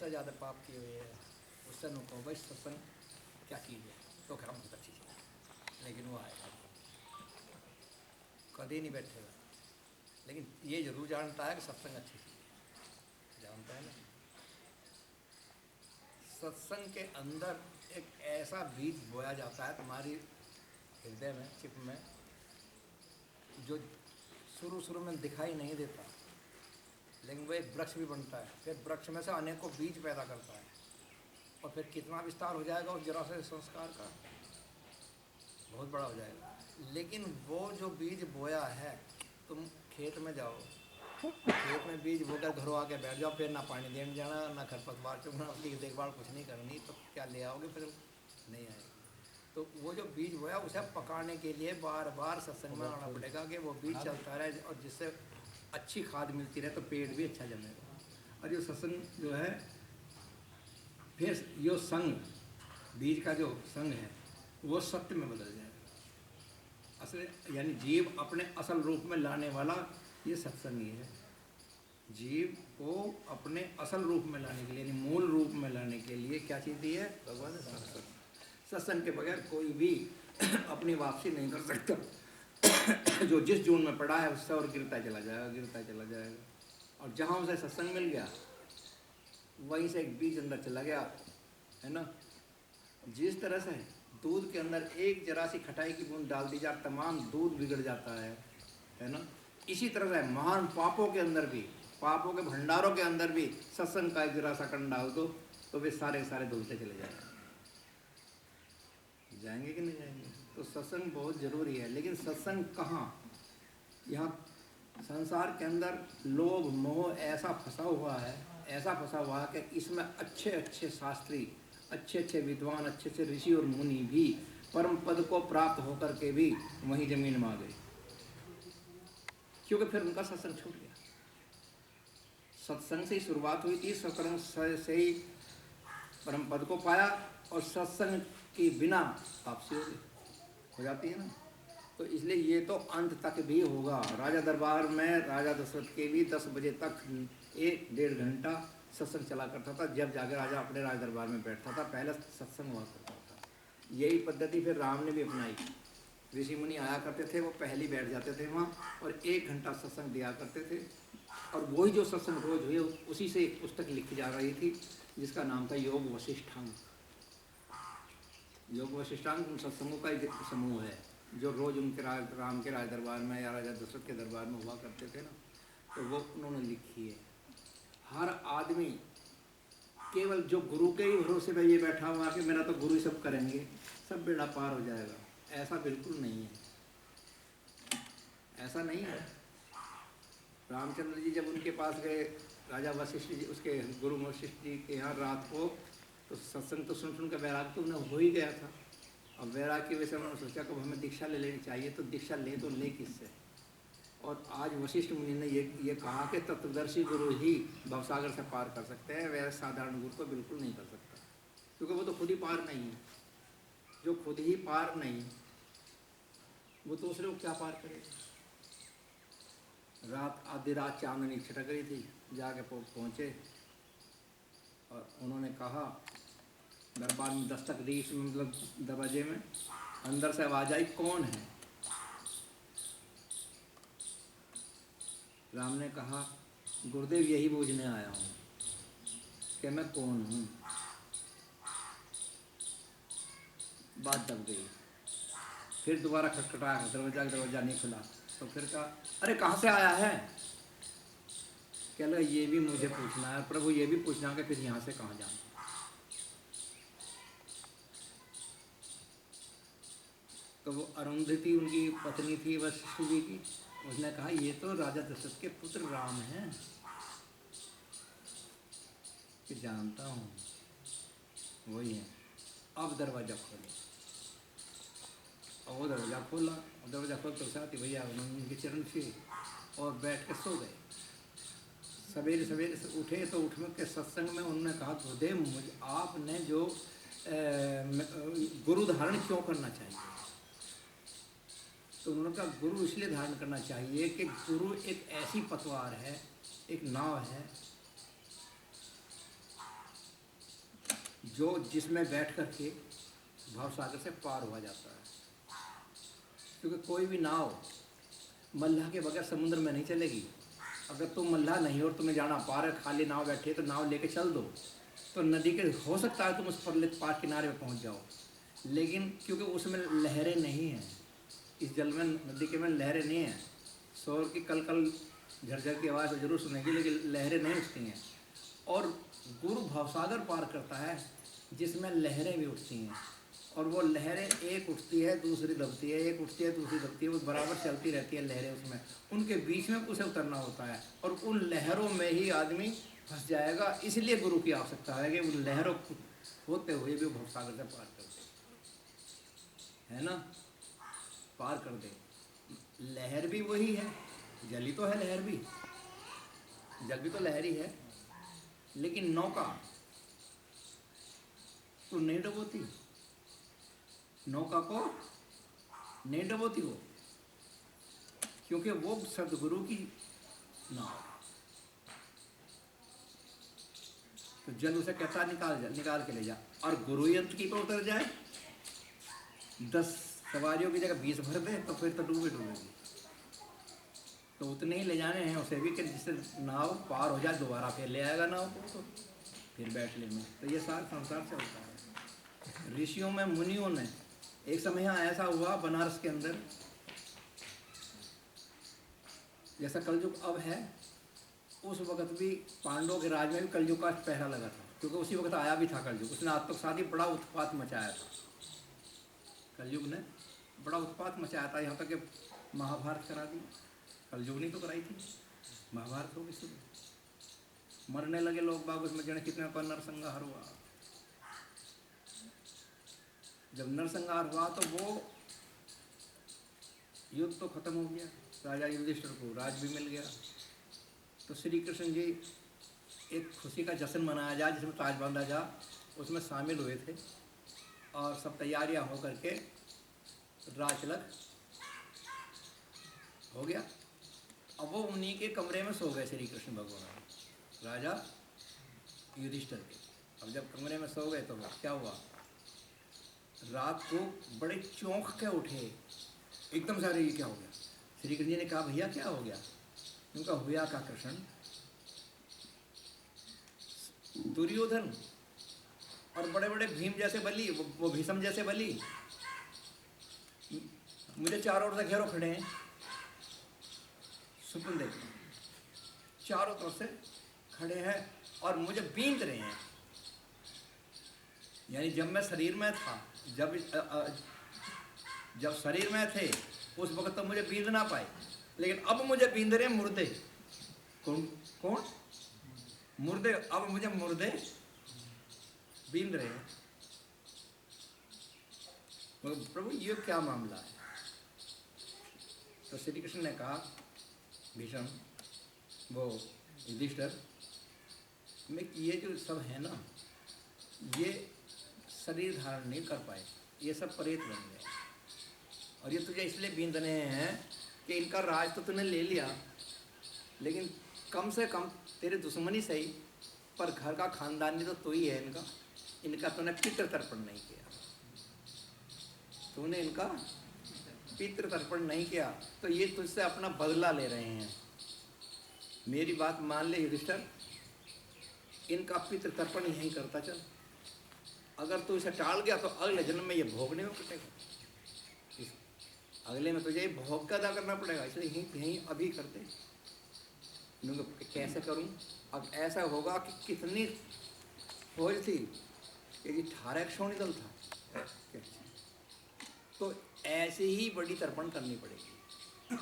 सबसे ज़्यादा पाप किए हुए है, उससे न कहो भाई सत्संग क्या चीज़ है, तो क्या बहुत अच्छी चीज़ है, लेकिन वो आएगा कभी नहीं बैठेगा। लेकिन ये जरूर जानता है कि सत्संग अच्छी चीज़ है, जानता है ना। सत्संग के अंदर एक ऐसा बीज बोया जाता है तुम्हारी हृदय में, चिप में, जो शुरू शुरू में दिखाई नहीं देता, लेकिन वो एक वृक्ष भी बनता है, फिर वृक्ष में से अनेकों बीज पैदा करता है, और फिर कितना विस्तार हो जाएगा उस जरा से संस्कार का, बहुत बड़ा हो जाएगा। लेकिन वो जो बीज बोया है, तुम खेत में जाओ, खेत में बीज बोकर घरों आके बैठ जाओ, फिर ना पानी देने जाना, ना खरपतवार चुगना, उसकी देखभाल कुछ नहीं करनी, तो क्या ले आओगे, फिर नहीं आएगी। तो वो जो बीज बोया उसे पकाने के लिए बार बार सत्संग में आना पड़ेगा कि वो बीज चलता रहे, और जिससे अच्छी खाद मिलती रहे तो पेड़ भी अच्छा जमेगा। और जो सत्संग जो है, फिर जो संग, बीज का जो संग है वो सत्य में बदल जाएगा। असल यानी जीव अपने असल रूप में लाने वाला ये सत्संग ही है। जीव को अपने असल रूप में लाने के लिए, यानी मूल रूप में लाने के लिए क्या चीज़ दी है भगवान ने? सत्संग। सत्संग के बगैर कोई भी अपनी वापसी नहीं कर सकता। जो जिस जून में पड़ा है उससे और गिरता चला जाएगा, गिरता चला जाएगा। और जहाँ उसे सत्संग मिल गया वहीं से एक बीज अंदर चला गया, है ना। जिस तरह से दूध के अंदर एक जरा सी खटाई की बूंद डाल दी जाए तमाम दूध बिगड़ जाता है ना। इसी तरह से महान पापों के अंदर भी, पापों के भंडारों के अंदर भी सत्संग का एक जरा सा कण डाल दो तो वे सारे सारे धुलते चले जाएंगे कि नहीं जाएंगे। तो सत्संग बहुत ज़रूरी है। लेकिन सत्संग कहाँ? यहाँ संसार के अंदर लोभ मोह ऐसा फंसा हुआ है, ऐसा फंसा हुआ है कि इसमें अच्छे अच्छे शास्त्री, अच्छे अच्छे विद्वान, अच्छे अच्छे ऋषि और मुनि भी परम पद को प्राप्त होकर के भी वहीं जमीन में आ गए, क्योंकि फिर उनका सत्संग छूट गया। सत्संग से ही शुरुआत हुई थी, सत्संग से ही परम पद को पाया, और सत्संग के बिना वापसी हो जाती है ना। तो इसलिए ये तो अंत तक भी होगा। राजा दरबार में राजा दशरथ के भी 10 बजे तक 1-1.5 घंटा सत्संग चला करता था, जब जाकर राजा अपने राज दरबार में बैठता था, पहले सत्संग हुआ करता था। यही पद्धति फिर राम ने भी अपनाई। ऋषि मुनि आया करते थे, वो पहले बैठ जाते थे वहाँ और 1 घंटा सत्संग दिया करते थे। और वही जो सत्संग रोज हुए उसी से एक पुस्तक लिखी जा रही थी जिसका नाम था योग वशिष्ठांग। योग वशिष्ठांग उन सत्संगों का एक समूह है जो रोज उनके राम के राज दरबार में या राजा दशरथ के दरबार में हुआ करते थे ना, तो वो उन्होंने लिखी है। हर आदमी केवल जो गुरु के ही भरोसे पे ये बैठा हुआ कि मेरा तो गुरु ही सब करेंगे, सब बेड़ा पार हो जाएगा, ऐसा बिल्कुल नहीं है। ऐसा नहीं है। रामचंद्र जी जब उनके पास गए, राजा वशिष्ठ जी, उसके गुरु वशिष्ठ जी के यहाँ रात को, तो सत्संग तो सुन के वैराग तो उन्हें हो ही गया था। अब वैराग की वजह से उन्होंने सोचा कि हमें दीक्षा ले लेनी चाहिए, तो दीक्षा ले तो ले किससे। और आज वशिष्ठ मुनि ने ये कहा कि तत्वदर्शी गुरु ही भवसागर से पार कर सकते हैं, वह साधारण गुरु को बिल्कुल नहीं कर सकता, क्योंकि वो तो खुद ही पार नहीं है। जो खुद ही पार नहीं, वो दूसरे को क्या पार करेगा। रात आधी रात चांदनी छिटक रही थी, जाके पहुँचे और उन्होंने कहा, दरबार में दस्तक दी, मतलब दरवाजे में अंदर से आवाज़ आई, कौन है? राम ने कहा, गुरुदेव यही पूछने आया हूँ कि मैं कौन हूँ। बात दब गई। फिर दोबारा खटखटाया, दरवाज़ा नहीं खुला। तो फिर कहा, अरे कहाँ से आया है? कह लगा ये भी मुझे पूछना है प्रभु, ये भी पूछना है कि फिर यहाँ से कहाँ जाऊँ। तो वो अरुंधति उनकी पत्नी थी वशिष्ठ जी की, उसने कहा ये तो राजा दशरथ के पुत्र राम हैं। कि जानता हूँ वही है। अब दरवाज़ा खोलो। और वो दरवाज़ा खोला, और दरवाज़ा खोल तो साथ ही भैया उन्होंने उनके चरण छुए और बैठ के सो गए। सवेरे सवेरे से उठे तो उठने के सत्संग में उन्होंने कहा, गुरुदेव मुझे आपने जो गुरु धारण क्यों करना चाहिए? तो उन्होंने कहा गुरु इसलिए धारण करना चाहिए कि गुरु एक ऐसी पतवार है, एक नाव है जो जिसमें बैठ कर के भाव सागर से पार हुआ जाता है। क्योंकि कोई भी नाव मल्लाह के बगैर समुद्र में नहीं चलेगी। अगर तुम मल्लाह नहीं और तुम्हें जाना पार है, खाली नाव बैठे तो नाव लेके चल दो, तो नदी के हो सकता है तुम उस परलित पार किनारे पर पहुंच जाओ, लेकिन क्योंकि उसमें लहरें नहीं हैं, इस जल में नदी के में लहरें नहीं हैं। शोर की कल कल झरझर की आवाज़ जरूर सुनेगी, लेकिन लहरें नहीं उठती हैं। और गुरु भवसागर पार करता है जिसमें लहरें भी उठती हैं, और वो लहरें एक उठती है दूसरी दबती है, एक उठती है दूसरी दबती है, वो बराबर चलती रहती है लहरें उसमें। उनके बीच में उसे उतरना होता है और उन लहरों में ही आदमी फंस जाएगा। इसलिए गुरु की आवश्यकता है कि उन लहरों होते हुए भी भवसागर से पार कर दे, है ना, पार कर दे। लहर भी वही है, जल ही तो है, लहर भी, जल भी तो लहर ही है, लेकिन नौका तो नहीं डबोती, नौका को नहीं डबोती वो, क्योंकि वो सदगुरु की नाव। तो जल उसे कहता निकाल के ले जा, और गुरु यंत्र की पर उतर जाए, 10 सवारियों की जगह 20 भर दे तो फिर तो डूबेगी। तो उतने ही ले जाने हैं उसे भी कि जिससे नाव पार हो जाए, दोबारा फिर ले आएगा नाव को, तो फिर बैठ लेना। तो ये सारा संसार चलता है। ऋषियों में, मुनियों ने, एक समय यहाँ ऐसा हुआ बनारस के अंदर, जैसा कलयुग अब है, उस वक्त भी पांडवों के राज में भी कलयुग का पहरा लगा था, क्योंकि उसी वक्त आया भी था कलयुग। उसने आत्मसादी बड़ा उत्पात मचाया था, कलयुग ने बड़ा उत्पात मचाया था, यहाँ तक कि महाभारत करा दी। कलयुग ने तो कराई थी, महाभारत हो गई शुरू, मरने लगे लोग बाग उसमें, जने कितने का नरसंहार हुआ। जब नरसंहार हुआ तो वो युद्ध तो खत्म हो गया, राजा युधिष्ठिर को राज भी मिल गया। तो श्री कृष्ण जी एक खुशी का जश्न मनाया जा, जिसमें ताज बांधा जा, उसमें शामिल हुए थे, और सब तैयारियां हो करके राज तिलक हो गया। अब वो उन्हीं के कमरे में सो गए श्री कृष्ण भगवान, राजा युधिष्ठिर के। अब जब कमरे में सो गए तो क्या हुआ, रात को बड़े चौंक के उठे, एकदम सारे ये क्या हो गया। श्री कृष्ण जी ने कहा भैया क्या हो गया, उनका हुआ का कृष्ण, दुर्योधन और बड़े बड़े भीम जैसे बली, वो भीष्म जैसे बली मुझे चारों ओर से घेरो खड़े हैं, सुपन देख चारों तरफ से खड़े हैं और मुझे बींद रहे हैं। यानी जब मैं शरीर में था, जब शरीर में थे उस वक्त तो मुझे बींद ना पाए, लेकिन अब मुझे बींद रहे मुर्दे। कौन मुर्दे, अब मुझे मुर्दे बींद रहे हैं। प्रभु ये क्या मामला है। तो श्री कृष्ण ने कहा भीष्म, वो युधिष्ठिर, में ये जो सब है ना, ये शरीर धारण नहीं कर पाए, ये सब प्रेत बन गए, और ये तुझे इसलिए बींद रहे हैं कि इनका राज तो तूने ले लिया, लेकिन कम से कम तेरे दुश्मनी सही, पर घर का खानदानी तो तू ही है इनका, इनका तूने पितृ तर्पण नहीं किया, तूने इनका पितृ तर्पण नहीं किया, तो ये तुझसे अपना बदला ले रहे हैं। मेरी बात मान ले युधिष्ठिर, इनका पितृ तर्पण यहीं करता चल, अगर तू इसे टाल गया तो अगले जन्म में ये भोगने में कटेगा, अगले में तुझे भोग का अदा करना पड़ेगा, इसलिए यहीं अभी करते। कैसे करूं, अब ऐसा होगा कि कितनी फौज थी, कि 18 क्षोणी दल था, तो ऐसे ही बड़ी तर्पण करनी पड़ेगी।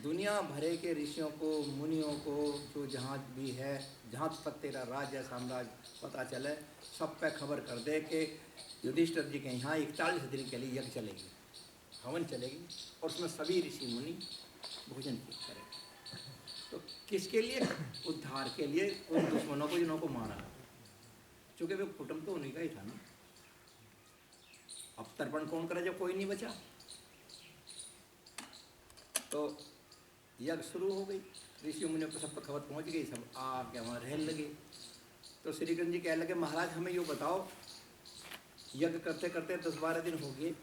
दुनिया भरे के ऋषियों को, मुनियों को, जो जहाँ भी है, जहाँ तक तेरा राज्य साम्राज्य पता चले, सब पे खबर कर दे कि युधिष्ठिर जी के यहाँ 41 दिन के लिए यज्ञ चलेगी, हवन चलेगी, और उसमें सभी ऋषि मुनि भोजन करें। तो किसके लिए, उद्धार के लिए उन दुश्मनों को जिन्हों को मारा, चूँकि वे कुटुंब तो उन्हीं का ही था ना। अब तर्पण कौन करे जब कोई नहीं बचा। तो यज्ञ शुरू हो गई, ऋषि मुनियों को सब पर खबर पहुंच गई, सब आके वहाँ रहने लगे। तो श्री कृष्ण जी कहने लगे महाराज हमें यूँ बताओ यज्ञ करते करते 10-12 दिन हो गए,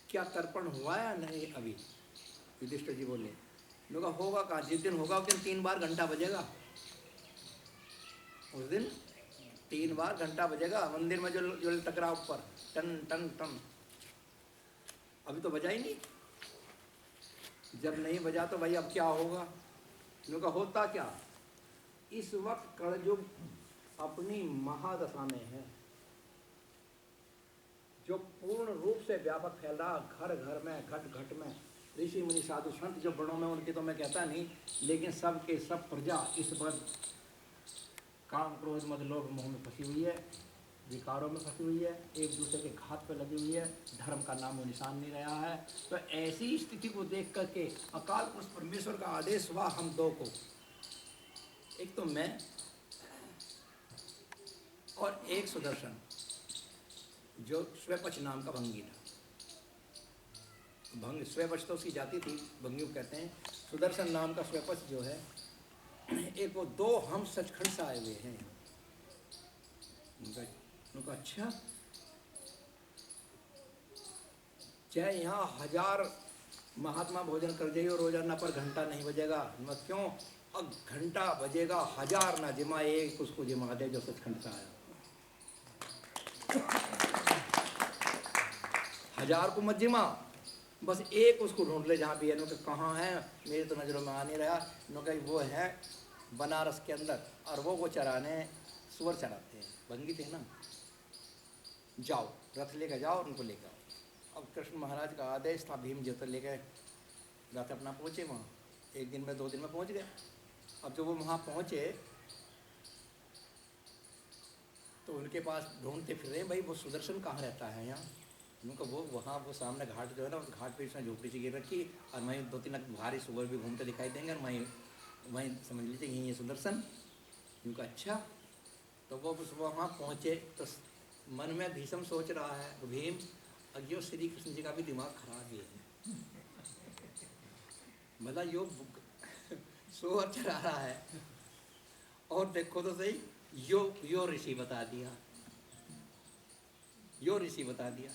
क्या तर्पण हुआ या नहीं अभी? युधिष्ठिर जी बोले, लोग होगा कहाँ, जिस दिन होगा उस दिन 3 बार घंटा बजेगा, उस दिन 3 बार घंटा बजेगा मंदिर में, जो टकरा ऊपर टन टन टन। अभी तो बजा ही नहीं। जब नहीं बजा तो भाई अब क्या होगा? लोग होता क्या, इस वक्त कलयुग अपनी महादशा में है, जो पूर्ण रूप से व्यापक फैल रहा, घर घर में, घट घट में, ऋषि मुनि साधु संत जो बड़ों में, उनकी तो मैं कहता नहीं, लेकिन सब के सब प्रजा इस पर काम क्रोध मद लोभ मोह में फंसी हुई है, विकारों में फंसी हुई है, एक दूसरे के घात पर लगी हुई है, धर्म का नाम और निशान नहीं रहा है। तो ऐसी स्थिति को देख करके अकाल पुरुष परमेश्वर का आदेश हुआ हम दो को, एक तो मैं और एक सुदर्शन, जो स्वपच नाम का भंगी था। भंग स्वपच तो उसकी जाति थी, भंगी को कहते हैं। सुदर्शन नाम का स्वपच जो है, एक वो दो हम सचखंड से आए हुए हैं। उनका अच्छा, चाहे यहाँ 1000 महात्मा भोजन कर जाइए रोजाना, पर घंटा नहीं बजेगा। मत क्यों, अब घंटा बजेगा 1000 ना जिमा, एक उसको जिमा दे जो सचखंड से आया। 1000 को मत जिमा, बस एक उसको ढूंढ ले जहाँ भी है। कहाँ है, मेरी तो नज़रों में आ नहीं रहा। वो है बनारस के अंदर, और वो चराने सुअर चराते हैं, भंगी थे ना। जाओ रथ लेकर जाओ और उनको लेकर आओ। अब कृष्ण महाराज का आदेश था, भीम जी तो लेकर रथ अपना पहुँचे वहाँ, 1 दिन में 2 दिन में पहुँच गए। अब जब वो वहाँ पहुँचे तो उनके पास ढूंढते फिर रहे, भाई वो सुदर्शन कहाँ रहता है यहाँ। उनका वो वहाँ वो सामने घाट जो है ना, उस घाट पे इसने झोपड़ी सी गिर रखी, और वहीं 2-3 भारी सुअर भी घूमते दिखाई देंगे, और वहीं समझ लीजिए यही है सुदर्शन। उनका अच्छा। तो वो वहाँ पहुँचे तो मन में भीषम सोच रहा है, भीम अज्ञो श्री कृष्ण जी का भी दिमाग खराब ही है, भला यो सोअर चला रहा है, और देखो तो सही यो ऋषि बता दिया, यो ऋषि बता दिया।